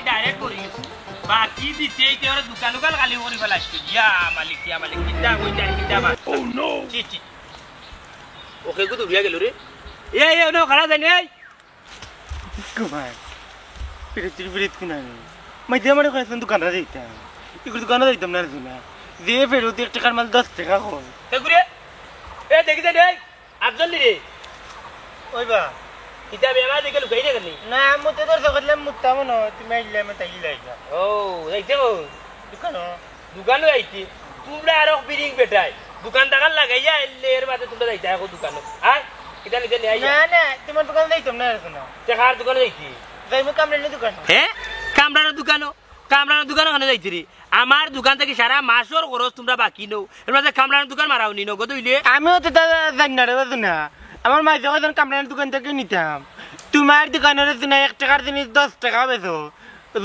Direct করি বাকি দিতে এই তোর দোকান দোকান খালি করি ফেলাইছি ইয়া মালিক কিটা কই যাই কিটা মা ও নো চি ওকে কত বিয়া গেল রে এই নো খাড়া যাই নাই কুমার পিরিত কুনা মাই দে আমারে কইছেন দোকানে যাইতাম ইগুর দোকানে যাইতাম না শুনা যে ফেরত 1 টাকার মাল 10 টাকা কম এ গুরে এ দেখি দে আফজল রে ওইবা কিটা বেমা দেখে লুকাই রে গনি না মতে তোর সকলাম মুত্তাম না তুমি আইলে আমি তাই লাইছা ও যাইতে ও দোকানে যাইতি তোমরা আর বিরিং বেটাই দোকান টাকান লাগাইয়া এর বাদে তোমরা যাইতা এখন দোকানে আয় কিটা নিতে নিয়ে আইয়া না তোমার দোকানে যাইতাম না শুনা টাকার দোকানে যাইতি যাইমু কামরানের দোকান হ্যাঁ কামরানের দোকানে ওখানে যাইতি রে আমার দোকান থেকে সারা মাসের খরচ তোমরা বাকি নও এর মাঝে কামরানের দোকান মারাও নি নগদ হইলে আমিও তো জানি না রে না আমার মাই যখন কামরানের দোকান থেকে নিতাম তোমার দোকানের জন্য 1 টাকার জিনিস 10 টাকা বেচো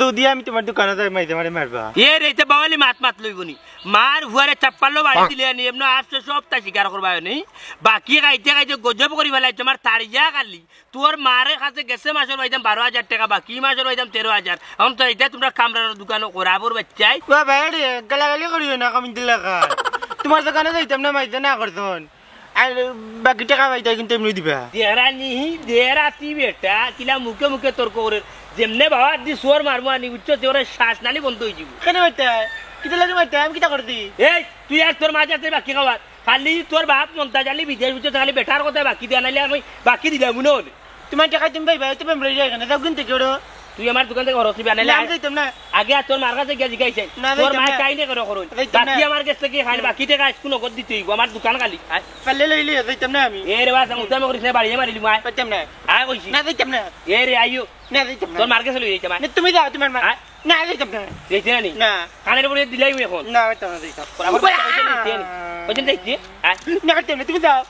যদি আমি তোমার দোকানে যাই মাইতে মারবা এ রেতে বাওয়ালি মাত লইবনি মার হুয়ারে চাপ্পালো বাড়ি দিলে নি এমন আসছে সবটা স্বীকার করবা নি বাকি খাইতে গজব করি ফেলাই তোমার তারিয়া কালি তোর মারে কাছে গেছে মাসের পাইতাম 12,000 টাকা বাকি মাসের পাইতাম 13,000 এখন তো এটা তোমরা কামরানের দোকানে করাবর বাচ্চাই ও ভাই রে গালাগালি করিও না কমিন দিলা তোমার দোকানে যাইতাম না মাইতে না করছন আর বাকি টাকা পাইতা কিন্তু এমনি দিবা দেরাতি বেটা কিলা মুখে তর্ক করে যেমনে বাবা দি সোর মারমু আনি উচ্চ তোর শ্বাস নালি বন্ধ হয়ে যাব কেন মাইতা কিটা লাগে মাইতা আমি কিটা করতি এই তুই আর তোর মাঝে আছে বাকি খাবার খালি তোর বাপ মনতা জালি বিদেশ বুঝতে খালি বেটার কথা বাকি দিয়া নাইলে আমি বাকি দিলাম না তোমার টাকা তুমি পাইবা তুমি বলে যাই না যাও কিনতে কেড়ো তুই আমার দোকান থেকে খরচ নিবি আনাইলে আমি যাইতাম না আগে তোর মার কাছে গিয়ে জিগাইছে তোর মা চাইনে করে করুন বাকি আমার কাছ থেকে খাই বাকি টাকা আজকে নগদ দিতে হইব আমার দোকান খালি পারলে লইলে যাইতাম না আমি এ রে বাস মুতামে করিস না বাড়িয়ে মারিলি মাই যাইতাম না আয় কইছি না যাইতাম না এ রে আইও না যাইতাম না তোর মার কাছে লই যাইতাম না তুমি যাও তোমার মা না যাইতাম না যাইতে না নি না কানের উপরে দিলাই এখন না যাইতাম না যাইতাম আবার কইতে যাইতে নি কইতে যাইতে আয় না যাইতাম না তুমি যাও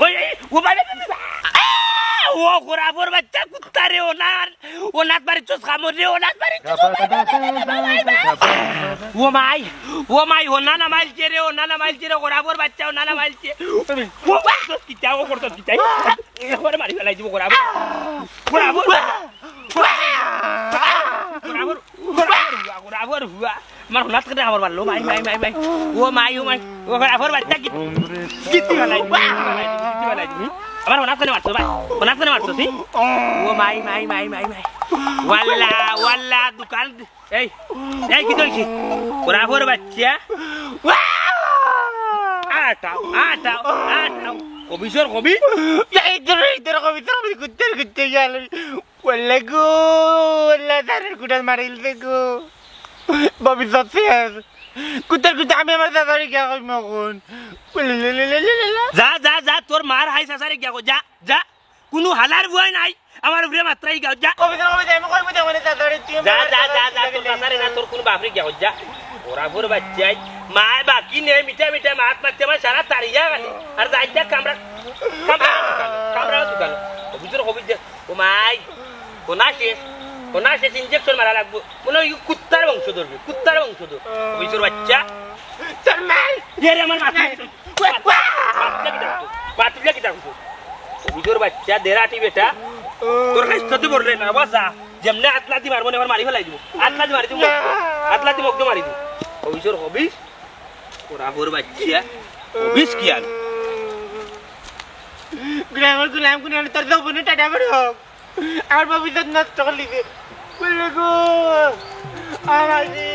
ওই ও বাইরে ও গোরাবর বাচ্চা কুত্তা রে ও নাত মারি চোস খামর রে ও নাত মারি ও মাই ও নানা মাইলছে রে গোরাবর বাচ্চা ও নানা মাইলছে ও কিটা ও করতে কিটা এবারে মারি ফেলাই দিব গোরাবর হুয়া আমার নাত করে আমার মারলো মাই ও গোরাবর বাচ্চা কিটি ফেলাই আমার ওনার কানে মারছো ভাই ওনার কানে মারছো তুই ও মাই ওয়াল্লা দোকান এই কি চলছি গোরাবর বাচ্চা আটাও কবিসর কবি ইধর কবি কুত্তে গেল ওয়াল্লা গো ওয়াল্লা দারের কুটাল মারিল গো ভবিষ্যৎ শেষ কুত্তার আমি আমার দাদারে গিয়া কই মগুন যা তোর মার হাই সাসারে গিয়া যা কোনো হালার ভয় নাই আমার উপরে মাত্রাই গাও যা আমি কইব দে মানে দাদারে তুই যা তোর দাদারে না তোর কোনো বাপরে গিয়া যা গোরাবর বাচ্চাই মা বাকি নে মিঠা মাত মারতে আমার সারা তারিয়া গেল আর যাইতা কামরা দোকান কবিতর কবি ও মাই কোনা শেষ ইনজেকশন মারা লাগবো মনে হয় কুত্তার বংশ ধরবে কবিতর বাচ্চা তোর মাই রে আমার মাথা কি দেখো কবিতর বাচ্চা দেরাটি বেটা তোর কাছে বললে না বাসা যেমনে আতলাতি মারবো না মারি ফেলাই দিব আতলাতি মগ্ন মারি দিব কবিতর হবিস গোরাবর বাচ্চা হবিস কি আর গুলাম তোর তো বনে টাটা বড় আমার ভবিষ্যৎ নষ্ট করলি বলে গো আমাজি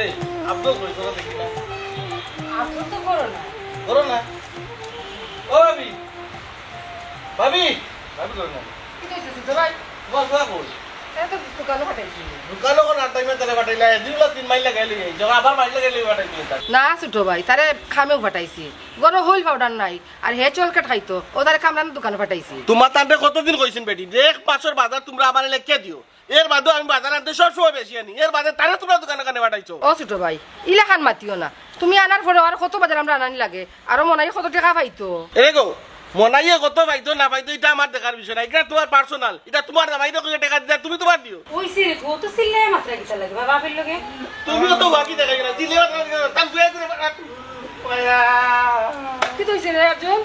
এই আব্দুল কই তোরা দেখি না আব্দুল তো করো না ও ভাবি করো না কি কইছিস তো ভাই বল কই এত দোকানে পাঠাইছি দোকানে কোন টাইমে তারে পাঠাইলা দিলা 3 মাইল লাগাইলি জগা আবার মাইল লাগাইলি পাঠাইলি না ছোট ভাই তারে খামেও পাঠাইছি গরো হইল পাউডার নাই আর হে চলকে খাইতো ও তারে কামরান দোকানে পাঠাইছি তোমার তান্তে কতদিন কইছেন বেটি যে এক মাসের বাজার তোমরা আমার লেখকে দিও এর বাদে আমি বাজার আনতে সব সময় বেশি আনি এর বাদে তারে তোমরা দোকানে কানে পাঠাইছো ও ছোট ভাই ইলাখান মাতিও না তুমি আনার পরে আর কত বাজার আমরা আনানি লাগে আর মনাই কত টাকা পাইতো এ গো মনাইয়ে কত পাইতো না পাইতো এটা আমার দেখার বিষয় না এটা তোমার পার্সোনাল এটা তোমার না বাইরে কত টাকা দিতে তুমি তোমার দিও ওইছি রে ও তো সিলে মাত্রা কিটা লাগে বাবা ফেল লগে তুমিও তো বাকি দেখাই না দিলেও তান দুই করে ওয়া কি কইছে রে অর্জুন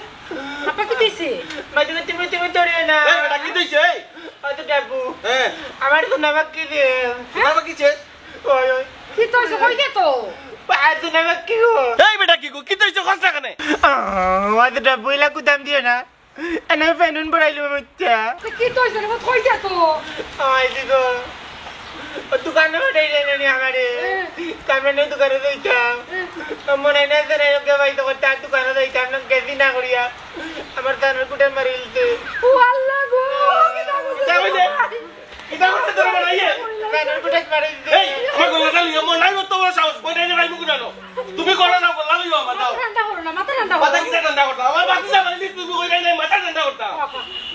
আপা কি কইছে মাঝে তুমি তুমি ধরিও না এই বেটা কি কইছে এই অত ডাবু হ্যাঁ আমার তো নামাক কি দে বাবা কিছে ওই ওই কি কইছে কই গে তো পাঁচ নামাক কি গো এই বেটা কি কো কি কইছে খরচা কানে অত ডাবু ইলা কুদাম দিও না এনে ফেনুন বড়াইলো মুচ্চা কি কইছে রে কই গে তো আই দিগো ও দোকানে বড়াইলে নি আমারে কামনে দোকানে যাইতাম মনে না জানে কে ভাই তো তা দোকানে যাইতাম না কেজি না করিয়া আমার তানের কুটে মারিলতে ও আল্লাহ গো যা কইছে এটা কথা তোর বানাইয়ে তানের কুটে মারিলতে এই আমার গলা গালি আমার নাই তো বড় সাহস বইটা নিয়ে রাইবো কুনানো তুমি করো না বল লাগিও আমার দাও ঠান্ডা করো না মাথা ঠান্ডা মাথা কি ঠান্ডা করতা আমার বাতি জামাই তুমি কই নাই মাথা ঠান্ডা করতা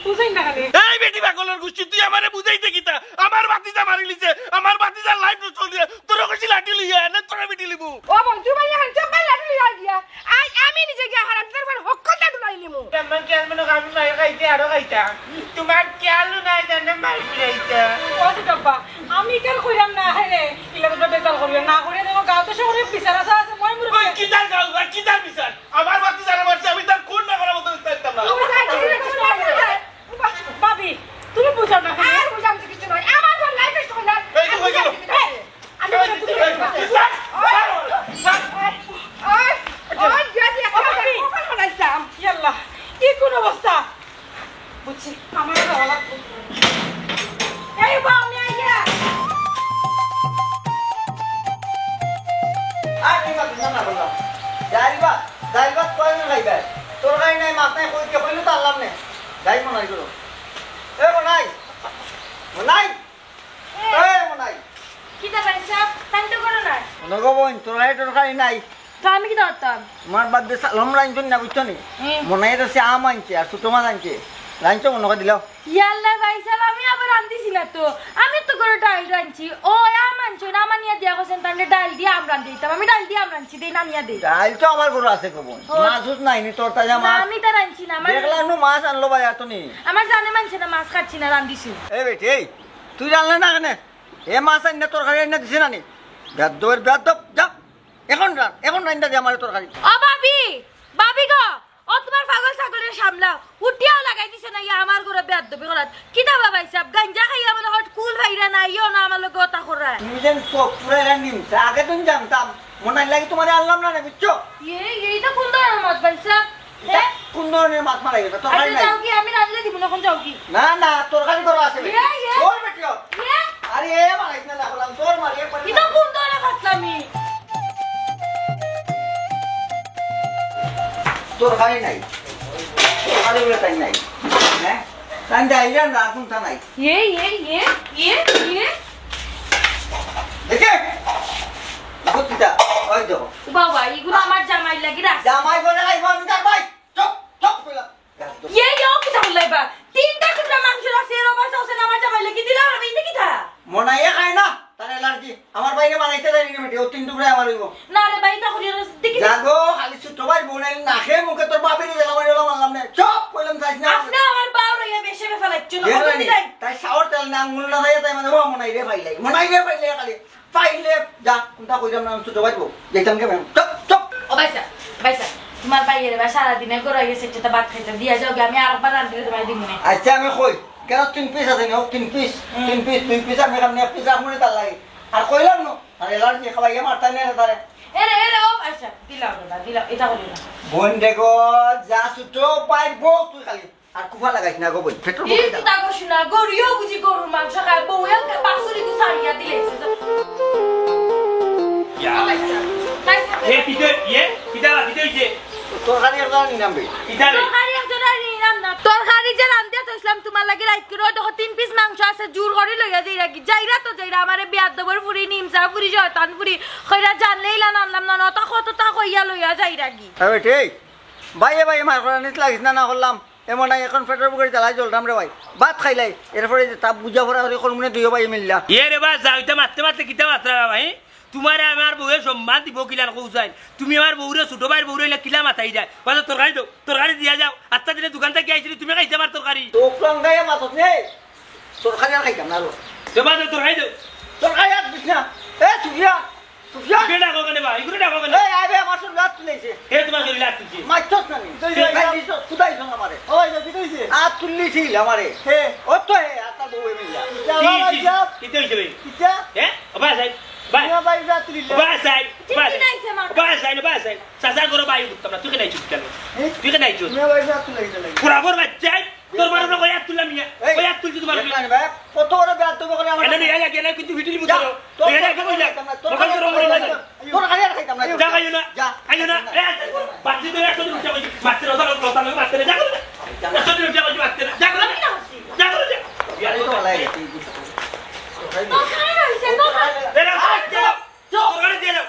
বুঝাই না খালি এই বেটি পাগলের গুষ্টি তুই আমারে বুঝাইতে কিতা আমার বাতিজা মারি লিছে আমার বাতিজা লাইট চলিয়ে তোর কইছি লাঠি লিয়া না তোর বেটি লিবু ও বন্ধু ভাই এখন চপ্পল লাঠি লিয়া গিয়া আই আমি নিজে গিয়া হারাম তোর হক্কল লাঠি লাইলিমু আমার কেন মনে আমি মার খাইতে আরো খাইতাম তোমার খেয়ালও নাই জানে মার ফিরাইতা ও ডব্বা আমি কেন কইরাম না হে ইলা তো বেজাল করিও না করে দেবো গাঁও তো শহরে বিচার আছে মই মুরু ওই কি দান গাও কি দান বিচার আমার বাতিজা মারছে আমি তার কোন না করা মত চাইতাম না ভাবি তুমি বুঝাও না খালি আর বুঝাম কিছু নয় আমার ঘর লাইফ স্টাইল না এই তো হয়ে গেল আমি ওই ওই গিয়া একটা কখন বানাইতাম ইয়াল্লা কি কোন অবস্থা বুঝছি আমার যাওয়া লাগবে এই বাউ নিয়ে আইয়া আর কি কথা না বললাম দাইবা কই না গাইবা তোর গাই নাই মাছ নাই কই কে কইলো তো আল্লাহ নে গাই মনাই গুলো এ মনাই মনাই কি দা বাইসা তান্ড করো না নগো বোন তোর গাই তোর গাই নাই তো আমি কি ধরতাম আমার বাদ দে সালাম লাইন না বুঝছো নি মনাই তো সে আম আনছে আর ছোট মাছ আনছে লাইনটা মনে দিলাও ইয়াল্লা বাইসা আমি আবার রান্দিছি না তো আমি তো করে ডাল রাঁধছি ও আম আনছো না আমার নিয়ে দিয়া গেছেন তাহলে ডাল দিয়ে আম রান্ধি দিতাম আমি ডাল দিয়ে আম রাঁধছি দেই না নিয়ে দেই ডাল তো আমার গরু আছে গো বোন মাছ নাই নি তোর তাজা না মাছ আমি তো রাঁধছি না আমার দেখলা নু মাছ আনলো ভাই এত নি আমার জানে মানছে না মাছ খাচ্ছি না রান্দিছি এই বেটি এই তুই জানলে না কেন এ মাছ আনলে তরকারি আনলে দিছে না নি বেদ যা এখন রান্না দে আমার তরকারি ও ভাবি ভাবি গো ও তোমার পাগল ছাগলের সামলাও উঠিয়াও লাগাই দিছে না ইয়া আমার ঘরে বেদ দবি করাত কি দা বাবা সাহেব গাঞ্জা খাইয়া মনে হট কুল ভাইরা না ইও না আমার লগে ওটা করা তুমি যেন চোখ পুরাই রান্নিম আগে তুমি জানতাম মনে লাগে তোমার আনলাম না বুঝছো এইটা কোন ধরনের মত ভাই সাহেব হ্যাঁ কোন ধরনের মাছ মারা গেছে তরকারি আচ্ছা নাই যাও কি আমি রাঁধলে দিব না কোন যাও কি না তরকারি করা আছে ইয়ে। তোর বেটিও ইয়ে আরে এ মারাইছ না বললাম তোর মারিয়ে পড়ি এটা কোন ধরনের খাটলামি তরকারি নাই তরকারি বলে তাই নাই হ্যাঁ তাই যাইলাম না কোন তা নাই ইয়ে দেখে বুঝছিটা ওই দেখো বাবা এগুলো আমার জামাই লাগি রাখ জামাই বলে আইবো আমি তার ভাই চপ কইলা ইয়ে কি তাহলাইবা তিনটা টুকরা মাংস আছে এর অবস্থা আছে আমার জামাই লাগি দিলা আর এই কি থা মনাইয়া খায় না তার অ্যালার্জি আমার বাইরে বানাইতে যাই না বেটি ও তিন টুকরা আমার হইব না রে ভাই তা করি দেখি জাগো খালি ছোট ভাই বোনের নাকে মুখে তোর বাপের দিলাম মারলাম না চপ কইলাম যাইস না আপনি আমার বাউ রে বেশে ফেলাচ্ছ না দেখলা বলতে নি? যাই তাই সাওর তেল না আঙ্গুল না যায় তাই মানে ও মনাই রে ফাইলে খালি ফাইলে যা কোনটা কইলাম না ছোট ভাই বউ যাইতাম কে চপ ও বাইসা তোমার বাইরে বা সারা দিনে করে গেছে যেটা ভাত খাইতে দিয়া যাও আমি আরেকবার রাঁধতে তোমার দিব না আচ্ছা আমি কই কেন 3 পিস আছে না 3 পিস আমি কামনে পিস আমনে তার লাগে আর কইলাম না আর এলার্জি খাওয়াইয়া মারতা না তারে এরে ও আচ্ছা দিলাও এটা করি না বোন দেখো যা ছোট পাই বউ তুই খালি আর কুফা লাগাইছ না গো বোন পেট্রোল এই বকে তো দাও তাগো শুনা গরিও বুঝি গরুর মাংস খায় বউয়ের বাসুরি গু সারিয়া দিলে এ পিতে হইছে তরকারি আর জানি নাম বে পিতারে তরকারি একজন আর নিলাম না তরকারি যে রান্ধতে তো ইসলাম তোমার লাগি রাইত করে দেখো 3 পিস মাংস আছে জুর করে লইয়া যাই রাখি যাইরা তো যাইরা আমারে বিয়ার দবর পুরি নিমসা পুরি জয়তান পুরি কইরা জানলেইলা নামলাম না নতা কত তা কইয়া লইয়া যাই রাখি আরে ঠিক ভাই মার করা নিত লাগিস না করলাম এমন এখন পেট্রোল বকে চালাই চলতাম রে ভাই ভাত খাইলাই এরপরে তা বুঝা ভরা করে করমনে দুইও ভাই মিললা এ রে বা যাইতে মারতে কিতা মাত্রা ভাই তোমার আমার বউয়ের সম্মান দিব কিলার কৌশাই তুমি আমার বউরে ছোট ভাইয়ের বউরে কিলা মাথাই যায় বাজা তরকারি দিয়া যাও আত্মা দিনে দোকান থেকে আইছিলি তুমি খাইতে আমার তরকারি তোক লঙ্গাইয়া মাতত নেই তরকারি আর খাইতাম না তোমার তরকারি দাও তরকারি আর দিস না এ তুইয়া সুফিয়ান কে ডাকো কেন ভাই ইগুলো ডাকো কেন এই আবে আমার সঙ্গে হাত তুলেছে কে তোমার শরীর লাগতেছে মাইছস না নি কুদাইছ না আমারে ওই যে কি কইছে হাত তুললিছিল আমারে হে ও তো হে আতা বউ মিলা কি হইছে ভাই কিটা হ্যাঁ বাই যাই বাই মিয়া ভাই রাত লিলা বাই যাই বাই ঠিক নাইছে মা বাই যাই সাজা করো বাই তোমরা তুই কেন আইছিস কেন তুই কেন আইছিস মিয়া ভাই রাত তুলাইছে লাগি পুরাবর বাচ্চা তোর বড় বড় কইয়া তুললাম মিয়া কইয়া তুলছি তোমার দেখলাম ভাই কত বড় ব্যাট তো করে আমার এটা নিয়ে আইলা গেলা কিন্তু ভিডিলি মুতরো এটা কে কইলা বকল তোর মরে না তোর গাড়ি খাইতাম না যা কাইও না কাইও না বাচ্চা তো একটা দিন যাবে মারতে রোদা রোদা লাগে মারতে যা করো একটা দিন যাবে মারতে যা করো যা করো ইয়ারে তো লাই তো খানে রইছে তো এরা তোর গাড়ি দিয়ে যাও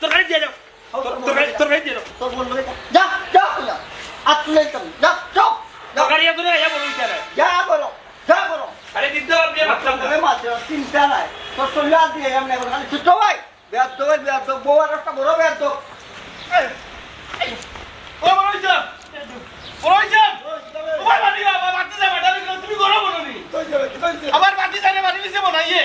তোর গাড়ি দিয়ে যাও তোর গাড়ি দিয়ে যাও তোর বল বলে যা যা যা হাত তুলাইতাম যা চল তোর গাড়ি করে আয়া বলুন কেন যা বলো আরে দিতে হবে মারতাম তুমি মাত্র চিন্তা নাই তোর সঙ্গে আর দিয়ে এমনি এখন খালি ছোট ভাই ব্যাট তো বউ আর একটা বড় ব্যাট তো ও বড়ইছা বড়ইছা ওই বাড়ি বাবা বাতি যা মাটারি তুমি গরম বলনি আমার বাতি জানে বাড়ি নিছে বনাইয়ে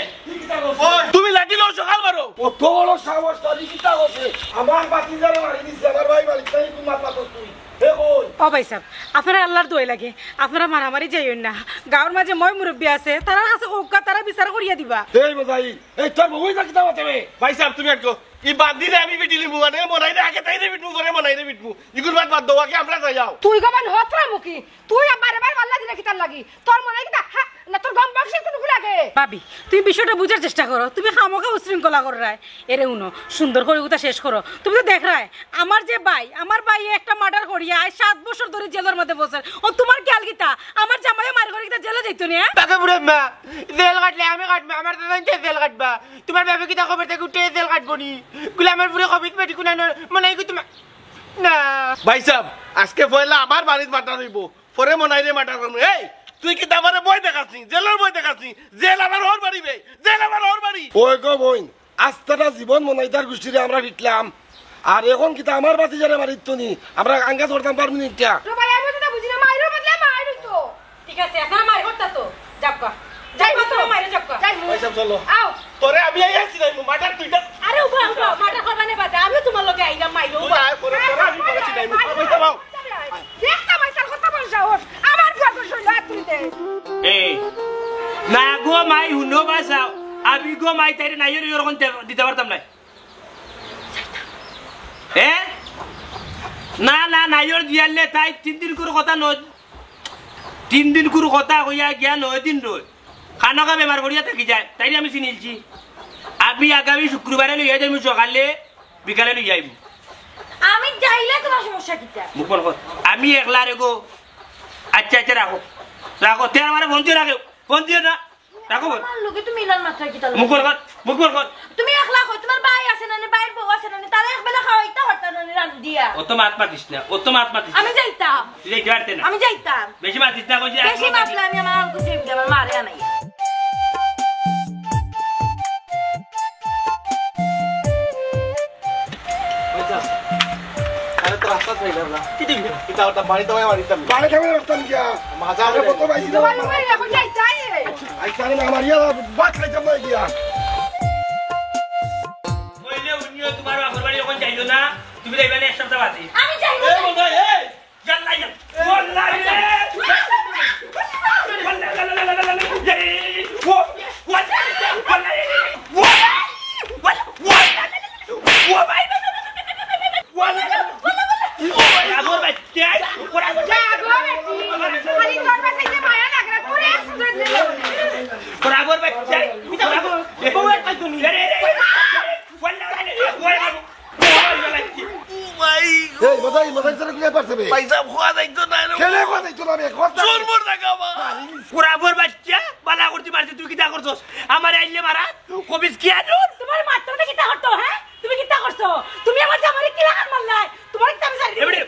তুমি লাঠি লও সকাল মারো কত বড় সাহস তারি কিতা হচ্ছে আমার বাতি যারা মারি দিছে আমার ভাই বাড়ি তাই তোমার পাতস তুই হে কই ও ভাই সাহেব আপনারা আল্লাহর দোয়াই লাগে আপনারা মারামারি যাইবেন না গাঁৱৰ মাঝে মই মুরব্বী আছে তারা কাছে ওকা তারা বিচার করিয়া দিবা এই মজাই এই তোর বউই যা কিতা হতে ভাই সাহেব তুমি একটু ই বাদ দিলে আমি বিটিলি মানে মনাই রে আগে তাইরে বিটমু করে মনাই রে বিটমু ইগুর বাদ দোয়াকে আমরা যাই যাও তুই গমান হতরা মুখি তুই আমার এবার পাল্লা দিলে কিতার লাগি তোর মনে কিতা না তোর গম বক্সে কোনো লাগে ভাবি তুমি বিষয়টা বুঝার চেষ্টা করো তুমি খামোখা উশৃঙ্খলা কর রায় এরে উনো সুন্দর করে কথা শেষ করো তুমি তো দেখ রায় আমার যে আমার ভাই একটা মার্ডার করিয়া 7 বছর ধরে জেলের মধ্যে বসে ও তোমার খেয়াল গীতা আমার জামাইও মারি করে গীতা জেলে যাইতো না তাকে বুড়ে মা জেল কাটলে আমি কাটবো আমার দাদা জেল কাটবা তোমার বাবা কিতা খবর থেকে উঠে জেল কাটবো নি গুলা আমার বুড়ে কবিত বেটি কুনা মনে কি তোমার না ভাই সাহেব আজকে পয়লা আমার বাড়ির মাটা হইব পরে মনাই রে মাটা করব এই তুই কি তামারে বই দেখাসনি জেলের বই দেখাসনি জেল আমার ওর বাড়ি বে জেল আমার ওর বাড়ি ওই গো বইন আস্তাটা জীবন মনাইতার গোষ্ঠীরে আমরা ফিটলাম আর এখন কিতা আমার বাতি যারা মারিত নি আমরা আঙ্গা ধরতাম পারবি না এটা তো ভাই আমি তো বুঝি না মাইরো বদলে মাইরো তো ঠিক আছে এখন মারি করতা তো যাবকা যাই মত মারি যাবকা যাই ভাই সাহেব চলো আও তোরে আমি আইছি না মাটার তুইটা আরে উবা মাটা করবানে বাদে আমি তোমার লগে আইলাম মাইরো তুই আয় পরে তোরে আমি বলেছি না আমি যাও দেখতা ভাই তার কথা বল যাও আমার বিয়া করে শুনলা তুই দে এই না গো মাই হুনো বাসাও আমি গো মাই তাইরে নাইয়ের এরকম দিতে পারতাম না না না নাইয়ের দিয়ালে তাই 3 দিন করে কথা নয় 3 দিন করে কথা হইয়া গিয়া 9 দিন রই খানাকা বেমার করিয়া থাকি যায় তাই আমি চিনিলছি আমি আগামী শুক্রবারে লইয়া যাইব সকালে বিকালে লইয়া যাইব আমি যাইলে তোমার সমস্যা কিটা মুখ বন্ধ কর আমি একলা রে গো আচ্ছা আচ্ছা রাখো তে আমার বন্ধু রাখো বন্ধু না রাখো আমার লোকে তুমি মিলন মাত্রা কিটা মুখ বন্ধ কর তুমি একলা কই তোমার ভাই আছে না ভাইয়ের বউ আছে না তারা একবেলা খাওয়াইতা হরতা না রান দিয়া অত মাত মাতিস না আমি যাইতাম তুই যাইতে পারতে না আমি যাইতাম বেশি মাতিস না কইছি বেশি মাতলে আমি আমার আঙ্কু সেভ দেব আমার মারে নাই আরে তো রাস্তা থাইলা না কি দিবি কিতা ওটা বাড়ি তো বাড়িতাম বাড়ি খাবে রাখতাম গিয়া মাজা আরে কত বাইছি না ভাই ভাই এখন যাইতাই আই তারে না আমার ইয়া বাত খাইতাম না গিয়া কইলে উনিও তোমার বাপের বাড়ি যখন যাইলো না তুমি যাইবা না এক সপ্তাহ বাদে আমি যাইব এই বন্ধু এই জাল্লা যা বললাই রে খালি তোর বাসাইতে মায়া লাগরা করে সুন্দর দিলে এই মজাই তোরা কি পারছে বে ভাই সাহেব খোয়া যাইতো না খেলে কথা দিত না বে কথা চোরমোর দেখাবা পুরাবর বাচ্চা বালা করতে পারছিস তুই কিটা করছস আমার আইলে মারা কবিস কি আনুর তোমার মাত্রাটা কিটা করতো হ্যাঁ তুমি কিটা করছো তুমি আমার জামারে কি লাগান মারলাই তোমার কি আমি জানি এবারে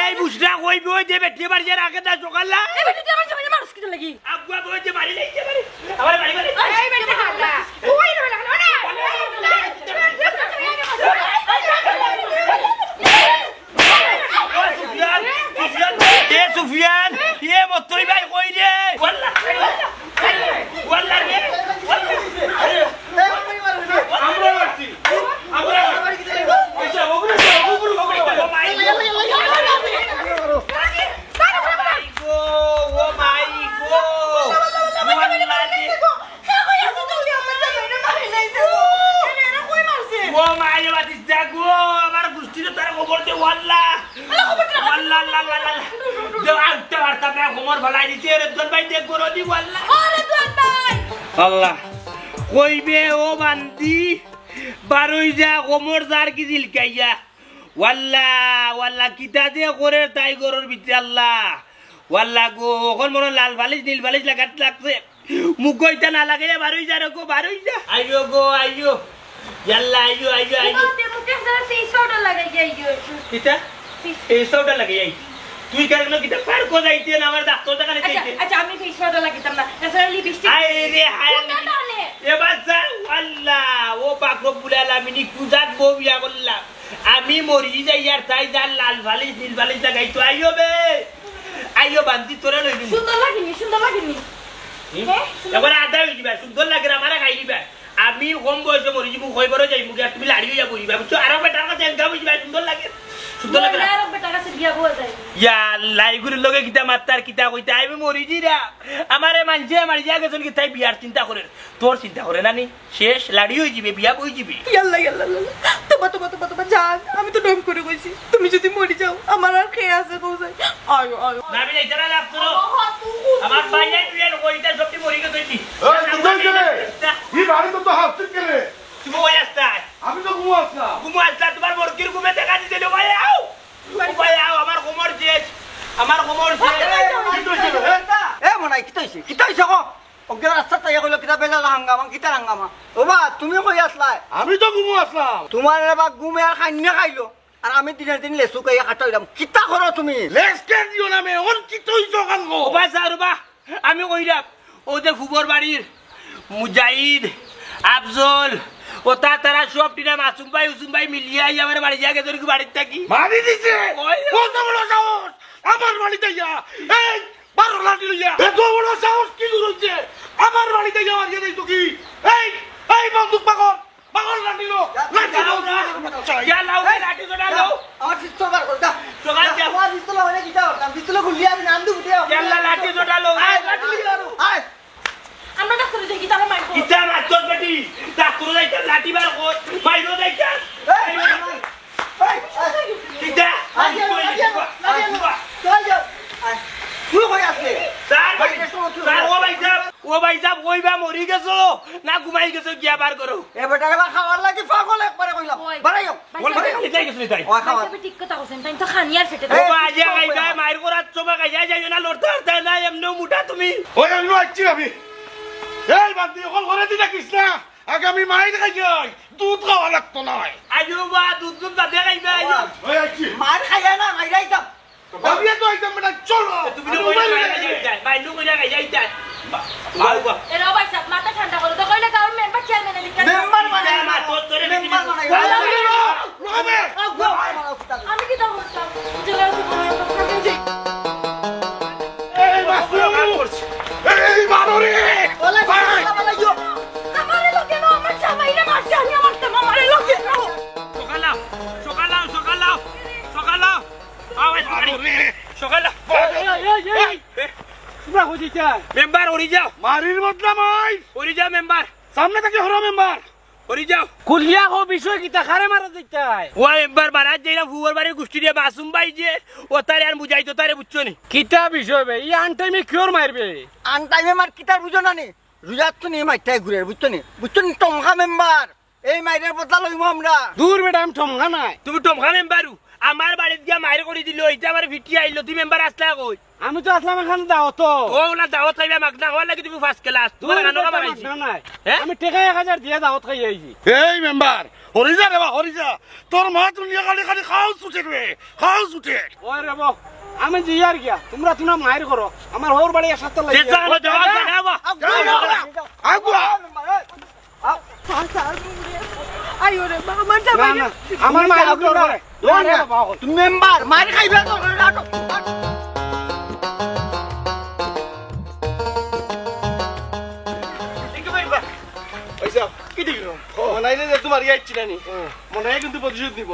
এই বুঝনা কই বই দে বেটি বাড়ি যার আগে দা সকালা এই বেটি তুই আমার জামারে মারছ কিটা লাগি আগুয়া বই দে মারি লাইতে পারি আমার বাড়ি বাড়ি এই বেটা খালা ওই রে লাগলো না সুফিয়ান এ মতই ভাই কই রে ওয়াল্লাহ রে ওয়াল্লাহ খবর দে ওয়াল্লাহ ওয়াল্লাহ আল্লাহ আল্লাহ দেও আনতে পারতা না খবর ভালাই দিতে রেজন ভাই দেখ গরো দি ওয়াল্লাহ ওরে তোর ভাই আল্লাহ কইবে ও বান্দি বারোই যা কোমর জার কি জিলকাইয়া ওয়াল্লাহ ওয়াল্লাহ কিতা দে করে তাই গরুর ভিতরে আল্লাহ ওয়াল্লাহ গো ওখন মনে লাল বালিশ নীল বালিশ লাগাত লাগছে মুখ কইতা না লাগে বারোই যা রকো বারোই যা আইও গো আইও ইয়াল্লা আইও আইও আইও তে মুখে সারা 600 লাগাই যাইও কিতা এই সবটা লাগে যাই তুই কেন কিতা পার কো যাইতে না আমার ডাক্তার দোকানে যাইতে আচ্ছা আমি 600 লাগাইতাম না এছাড়া লিপস্টিক আই রে হায় এবার যা আল্লাহ ও পাক রব্বুল আলামিন কুজাত বউয়া বললাম আমি মরি যাই আর তাই যা লাল বালিশ নীল বালিশ লাগাইতো আইও বে আইও বান্দি তোরে লইলি সুন্দর লাগেনি এবার আদা হই দিবা সুন্দর লাগে আমারে খাই দিবা আমি কম বয়সে মরি যাবো কইবরে যাই মুগে তুমি লাড়ি হইয়া বইবা বুঝছো আর বেটার কাছে এনকা বুঝবা সুন্দর লাগে আর বেটা কাছে বিয়া বউ যায় ইয়া লাইগুর লগে কিতা মাত্তার কিতা কইতা আমি মরি জিরা আমারে মানছে মারি যা গেছন কি তাই বিয়ার চিন্তা করেন তোর চিন্তা করে না নি শেষ লাড়ি হই যাবে বিয়া বই যাবে ইয়াল্লা তোমা জান আমি তো ডম করে কইছি তুমি যদি মরে যাও আমার আর খেয়ে আছে কইছাই আয়ো না আমি যাইতে না লাভ তোর আমার বাইরে তুই কইতা সবটি মরি গেছ তুই তুই গেলে ই বাড়ি তো হাসছিস গেলে তুমি ওই আসতাই আমি তো ঘুমো আসলাম ঘুমো আসলা তোমার বড়কির ঘুমে দেখা দিতে দেব ভাই আও আমার কোমর শেষ এ মনাই কিতা হইছে কো অগ্রা রাস্তা তাই কইলো কিতা বেলা হাঙ্গামা কিতা হাঙ্গামা ওবা তুমি কই আসলা আমি তো ঘুমো আসলাম তোমার এবা ঘুমে আর খাইনা খাইলো আর আমি দিনের দিন লেসু কাইয়া কাটাইলাম কিতা করো তুমি লেস কেন দিও না মে ওন কি তুই জগান গো ওবা সারবা আমি কইরাম ও যে ফুবর বাড়ির মুজাহিদ আফজল ও তারা সব টিনা মাসুম ভাই উসুম ভাই মিলিয়ে আই আমার বাড়ি জায়গা ধরে বাড়িতে থাকি মারি দিছে ও তো বড় সাহস আমার বাড়িতে যা এই বারো লাঠি লইয়া এত বড় সাহস কি হইছে আমার বাড়িতে যা আর দেই তো কি এই বন্দুক পাগল লাঠি লো যা লাও লাঠি জোড়া লাও আমার পিস্তল বার কর দা সকাল যা আমার পিস্তল হইলে কিতা করতাম পিস্তল গুলিয়া আমি নাম দু উঠে কেলা লাঠি জোড়া লাও লাঠি লিয়া আয় আমরা ডাক্তার দেখি তারা মাইর কিতা মাতর বেটি ডাক্তার যাইতা লাঠি বার কর মাইরো যাইতা কিতা আয় যাও তুই কই আসলে স্যার ও ভাই সাহেব কইবা মরি গেছো না ঘুমাই গেছো গিয়া বার করো এ বেটারে বা খাওয়ার লাগি পাগল একবারে কইলাম বাড়াইও এটাই গেছো তাই ওই খাওয়া তুমি ঠিক কথা কইছেন তাই তো খানিয়ার ফেটে ও বাজে গাইবা মাইর করার চোবা গাইয়া যাইও না লড়তে না এমনি মুটা তুমি ওই আমি আইছি আমি এই বাদ দিয়ে ওখান ঘরে দিলা কিস না আগামী মাইর খাই যাই দুধ খাওয়া লাগতো না আইও বা দুধ বাদে গাইবা আইও ওই আইছি মার খাইয়া না মাইরাইতাম ভাবিয়া তো একদম বেটা চলো তুমি তো কইলা গাইয়া ভাই নু কইলা গাইয়া যাইতা বাবা এরা ভাই সাহেব মাথা ঠান্ডা করো তো কইলে কারণ মেম্বার চেয়ারম্যান লিখা মেম্বার মানে মা তোরে মেম্বার মানে আমি কি দাও করতাম জেলা সুপার এই বাসু এই বানরে বলে বালাইও আমারে লোকে না আমার জামাইরে মারছে আমি আমার তো আমারে লোকে না সকাল তোমরা কই দিতা মেম্বার ওরি যাও মারির বদলা মাই ওরি যাও মেম্বার সামনে থেকে হরো মেম্বার ওরি যাও কুলিয়া কো বিষয় কিতা খারে মারা দিতাই ও মেম্বার বারাত যাইলা ফুবর বাড়ির গোষ্ঠী দিয়ে মাসুম ভাই যে ও তারে আর বুঝাই তো তারে বুঝছো নি কিতা বিষয় বে ই আন টাইমে কিওর মারবে আন টাইমে মার কিতার বুঝো না নি রুজাত তো নিয়ে মাইটাই ঘুরে বুঝছো নি টমকা মেম্বার এই মাইরের বদলা লইমু আমরা দূর বেটা আমি ঠমকা নাই তুমি টমখা মেম্বারু আমার বাড়িতে গিয়া মাইর করে দিল এইটা আমার ভিটি আইলো তুমি মেম্বার আসলা কই আমি তো আসলাম এখানে দাওতো ও না দাওয়াত খাইবা মাগনা হওয়ার লাগি তুমি ফার্স্ট ক্লাস তোমার গানো কাম আইছি আমি টাকা 1000 দিয়ে দাওত খাই আইছি এই মেম্বার হরিজা রে হরিজা তোর মা দুনিয়া খালি খালি খাও ছুটে রে খাও ছুটে ওই রে বক আমি জিয়ার গিয়া তোমরা তুনা মাইর করো আমার হোর বাড়ি সাথে লাগি দেশা হলো জবাব দেবা আগুয়া আইও রে বাবা আমার জামাই আমার মা আগুন করে তুমি মেম্বার মার খাইবে তো লাটো পয়সা কি দিল মনাইলে যে তোমার ইয়াইছি নানি মনাই কিন্তু প্রতিশোধ নিব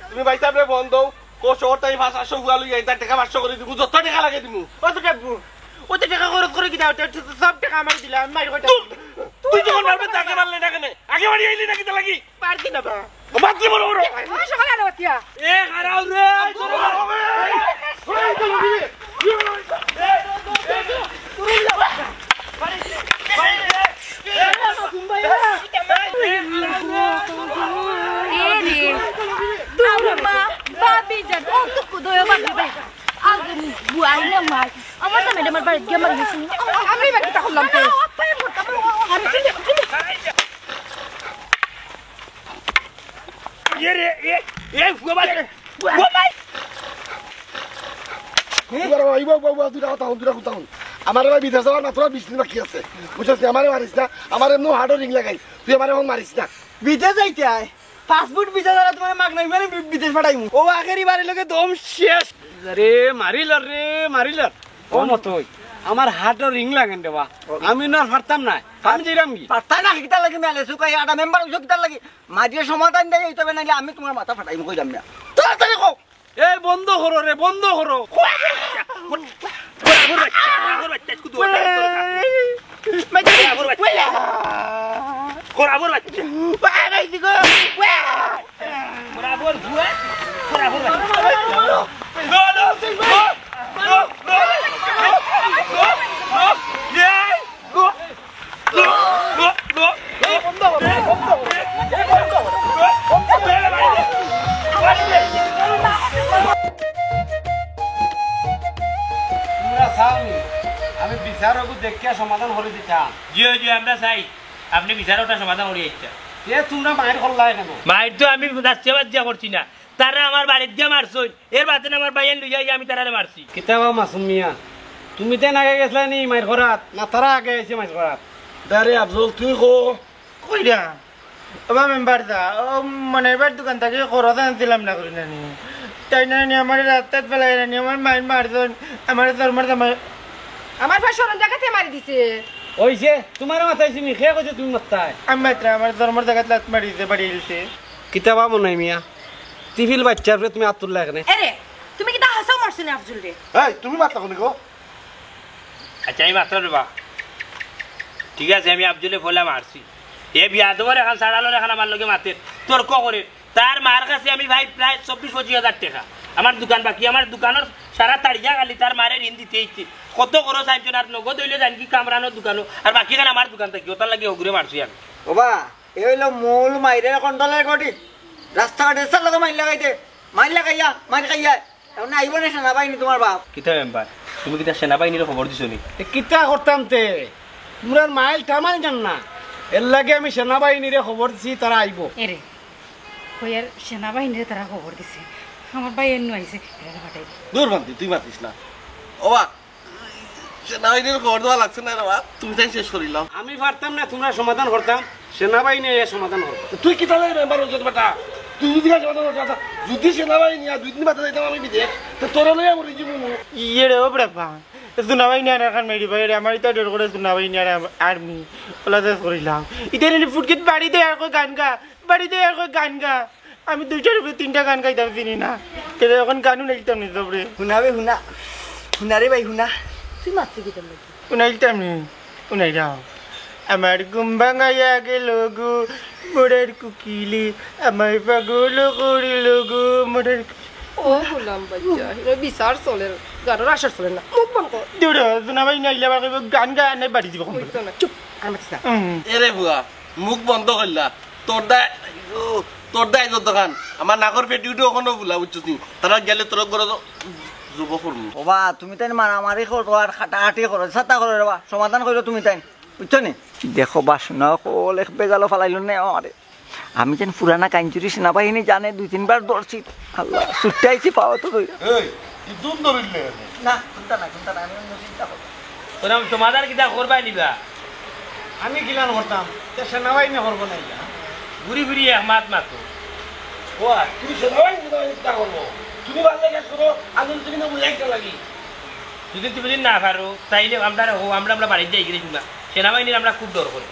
তুমি ভাই সাহেব ফোন দাও কো শহরটাই 500 গুয়া লই আইতা টাকা 500 করে দিব যত টাকা লাগে দিমু কত টাকা খরচ করে কি দাও সব টাকা আমাকে দিলা আমি মাইর কইতা তুই যখন মারবে তাকে মারলে না কেন আগে মারি আইলি নাকি তা লাগি পারতি না বা মারতে বড় বড় সকালে আনো বাতিয়া এ হারাও রে আমার তো ম্যাডামের বাড়ি গিয়ে মার গেছি আমি বাকি তা করলাম তো এ রে এ গোবাই গোবাই আমার এবার বিদেশ যাওয়ার মাত্র 20 দিন বাকি আছে বুঝছিস আমারে মারিস না আমার এমন হার্ডও রিং লাগাই তুই আমার এখন মারিস না বিদেশ যাইতে আয় পাসপোর্ট ভিসা দ্বারা তোমার মাগ নাই মানে বিদেশ পাঠাইমু ও আগেরই বাড়ি লোকে দম শেষ রে মারিল ও মতই আমার হার্টও রিং লাগেন দেবা আমি না পারতাম না আমি যাইরাম কি পারতাই না কিতা লাগি মেলে সুকাই আটা মেম্বার হইছো কিতা লাগি মাঝে সমাধান দেই তবে নাইলে আমি তোমার মাথা ফাটাইমু কইলাম না তাড়াতাড়ি কও এই বন্ধ করো রে বন্ধ করো আমি বিচারক দেখিয়া সমাধান করে দিতাম জিও জিও আমরা চাই আপনি বিচারটা সমাধান করে ইচ্ছা এ তোমরা মায়ের করলাই কেন মায়ের তো আমি দাচ্ছা করছি না তারা আমার বাড়ির গিয়ে মারছই এর বাদে আমার বাইন লইয়া আমি তারা মারছি কিতাবা মাসুম মিয়া তুমি তেন আগে গেছলা নি মায়ের ঘরাত না তারা আগে এসে মায়ের ঘরাত দারে আফজল তুই কো কইরা ওবা মেম্বার দা ও মনে বার দোকান থেকে খরচ আনছিলাম না করি নানি তাই না আমার রাস্তাত ফেলাই নানি আমার মাইন মারজন আমার ধর্মের দামাই আমার ভাই সরন জায়গাতে মারি দিছে ওইছে তোমার মাথায় চিনি খেয়ে কইছে তুমি মাথায় আমি মাত্র আমার ধর্মের জায়গাত লাত মারিছে বাড়ি এলছে কিতাবা মনে মিয়া টিফিল বাচ্চার তুমি আতুল্লাহ এখানে এরে তুমি কি তা হাসাও মারছ না আফজল রে এই তুমি মারতা কোনি গো আচ্ছা আমি মাত্র দেবা ঠিক আছে আমি আফজলে ফলা মারছি এ বিয়া দেবর এখন সাড়ালোর এখন আমার লগে মাতে তর্ক করে তার মার কাছে আমি ভাই প্রায় 24-25 হাজার টাকা আমার দোকান বাকি আমার দোকানের সারা তাড়িয়া গালি তার মারে ঋণ দিতে ইচ্ছে কত খরচ আনছেন আর নগদ হইলে জানি কি কামরানোর দোকানও আর বাকি খান আমার দোকান থাকি ওটার লাগে ওগুলো মারছি আমি ওবা এই হইলো মূল মাইরে কন্ট্রোলের গটি রাস্তাঘাটে এসার লগে মাইর লাগাইতে মাইর লাগাইয়া মাইর খাইয়া এখন আইব না সেনাবাহিনী তোমার বাপ কিতা মেম্বার তুমি কিতা সেনাবাহিনীর খবর দিছো নি কিতা করতাম তে তোমরা মাইল টামাল জান না এর লাগে আমি সেনাবাহিনীরে খবর দিছি তারা আইব এরে কইয়ার সেনাবাহিনীরে তারা খবর দিছে আমার ভাই এন্নু আইছে এরা পাঠাই দূর বান্তি তুই মাতিস না ওবা সেনাবাহিনীর খবর দেওয়া লাগছে না রে বা তুমি তাই শেষ করিলাম আমি পারতাম না তোমরা সমাধান করতাম সেনাবাহিনী এ সমাধান করতাম তুই কি তাহলে মেম্বার হচ্ছে বেটা তুই যদি যদি সেনাবাহিনী আর 2 দিন বাতা যাইতাম আমি বিদেশ তো তোর লইয়া মরে জীবন ইয়ে রে ও ব্রাপা সুনাবাহিনী আর এখন মেরি ভাই আমার তো ডর করে সুনাবাহিনী আর আর্মি ওলা দেশ করিলাম ইতারে ফুটকিত বাড়িতে আর কই গান গা বাড়িতে আর কই গান গা আমি 2টা রুপে 3টা গান গাইতাম চিনি না কেন এখন গানও নাইতাম নি সবরে শুনাবে শুনা শুনারে ভাই শুনা তুই মাতৃ কি তুমি উনাইতাম নি উনাই যাও আমার গুম্বাঙ্গাইয়া গেল গো মোড়ের কুকিলি আমার পাগল করিল গো মোড়ের ও গোলাম বাচ্চা এটা বিচার চলে গাড়ির আসার চলে না মুখ বন্ধ কর দেউরা সুনাবাহিনী আইলে আবার কইব গান গা নাই বাড়ি দিব হইতো না চুপ আর মাতিস না এরে বুয়া মুখ বন্ধ করলা তোর দা আইজ দোকান আমার নাগর পেটিউটো ওখানে বুলা বুঝছিস নি তারা গেলে তোর ঘরে যুব করবো ওবা তুমি তাই মারামারি করো আর হাঁটাহাঁটি করো ছাতা করো রে বা সমাধান করো তুমি তাই বুঝছো নি দেখো বা শোনা কল এক বেগালো ফালাইলো নে আরে আমি যেন পুরানা কাঞ্চুরি সেনাবাহিনী জানে 2-3 বার দৌড়ছি আল্লাহ ছুটতে আইছি পাওয়া তো এই ইদুন ধরিলে না চিন্তা না আমি অন্য চিন্তা করো তোরা সমাধান কিতা করবাই নিবা আমি গিলান করতাম তে সেনাবাহিনী করবো না ইয়া ঘুরি ঘুরি এক মাত মাতো ওয়া তুই সেনাবাহিনী চিন্তা করবো তুমি ভালো কাজ করো আমি তুমি না বুঝাই লাগি যদি তুমি না পারো তাইলে আমরা বাড়িতে যাই গেলে শুনা সেনাবাহিনীর আমরা খুব ডর করি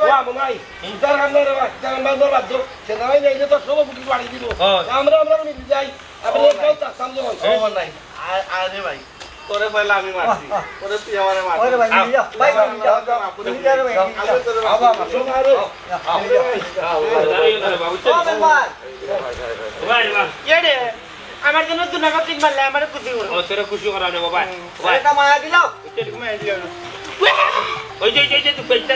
ওয়া মনাই ইন্টার গান্ডার বাচ্চার বান্দর বাদ্র সেনাবাহিনী আইলে তো সব বুকি বাড়ি দিব হ্যাঁ। আমরা মিলি যাই আপনি একটাও তাসাম যখন ও নাই আরে ভাই ও তোরে ফেলা আমি মারছি ওরে তুই আমারে মার ওরে ভাই নিয়ে যাও ভাই ভাই নিয়ে যাও নিয়ে যাও ভাই আমি তোরে বাবা শোনা রে এডে আমার জন্য দুনাকা তিন মারলে আমারে খুশি করো ও তোরে খুশি করা রে বাবা এটা মায়া দিলাও ওই যে তুই কইতা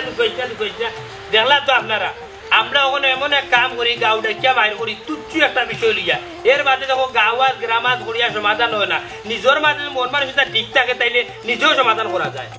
দেখলা তো আপনারা আমরা ওখানে এমন এক কাম করি গাঁও ডাকিয়া বাইর করি তুচ্ছু একটা বিষয় লইয়া এর মাঝে দেখো গাঁওয়াজ গ্রামাজ করিয়া সমাধান হয় না নিজের মাঝে মন মানুষ ঠিক থাকে তাইলে নিজেও সমাধান করা যায়।